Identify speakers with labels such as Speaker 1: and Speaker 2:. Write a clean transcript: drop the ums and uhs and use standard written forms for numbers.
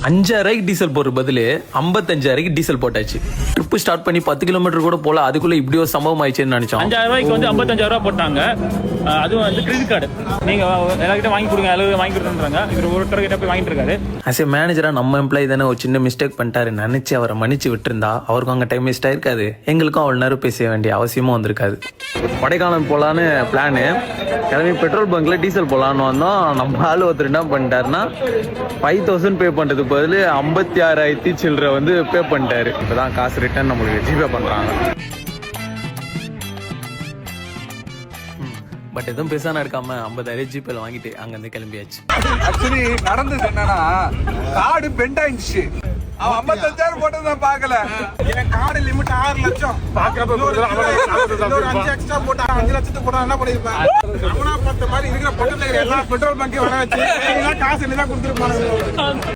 Speaker 1: 5,000 diesel போடுற பதில் 55,000 diesel போட்டாச்சு. ட்ரிப்பு ஸ்டார்ட் பண்ணி 10 கிலோமீட்டர் கூட போல, அதுக்குள்ள இப்படி ஒரு சம்பவம் ஆயிடுச்சுன்னு நினைச்சோம்.
Speaker 2: 5,000 வந்து 55,000 போட்டாங்க. அதுவும் வந்து கிரெடிட் கார்டு நீங்க எல்லார்கிட்ட வாங்கி கொடுங்க, எல்லாரும் வாங்கி கொடுத்துன்றாங்க. இவர் ஒருத்தர் கிட்ட போய் வாங்கிட்டு இருக்காரு.
Speaker 1: ஆஸ் ஏ மேனேஜரா நம்ம எம்ப்ளாயி தானே ஒரு சின்ன மிஸ்டேக் பண்ணிட்டாரு நினைச்சு அவரை மன்னிச்சு விட்டுருந்தா அவருக்கும் அங்கே டைம் வேஸ்ட் ஆயிருக்காது, எங்களுக்கும் அவ்வளோ நேரம் பேச வேண்டிய அவசியமும் வந்திருக்காது. கொடைக்கானல் போலான்னு பிளானு கிளம்பி பெட்ரோல் பங்க்ல டீசல் போலான்னு வந்தோம். நம்ம ஆள் ஒருத்தர் என்ன பண்ணிட்டாருன்னா 5,000 பே பண்றதுக்கு பதில் 56,000 சில்லரை வந்து பே பண்ணிட்டாரு. இப்பதான் காசு ரிட்டர்ன் நம்மளுக்கு ஜிபே பண்றாங்க. பட் எதுவும் பெருசான இருக்காம 50,000 ஜிபேல வாங்கிட்டு அங்கிருந்து கிளம்பியாச்சு.
Speaker 3: ஆக்சுவலி நடந்தது என்னன்னா, கார்டு பெண்ட் ஆயிடுச்சு. அவன் 55,000 போட்டது நான் பாக்கல. என் கார்டு லிமிட் 6 லட்சம். பாக்குறப்ப ஒரு 5 எக்ஸ்ட்ரா போட்டா 5 லட்சத்துக்கு போட்டா என்ன பண்ணிருப்பேன்? அவனா பார்த்த மாதிரி இருக்கிற பக்கத்துல எல்லா பெட்ரோல் பங்கையும் வர வச்சு காசு என்ன கொடுத்துருப்பாங்க.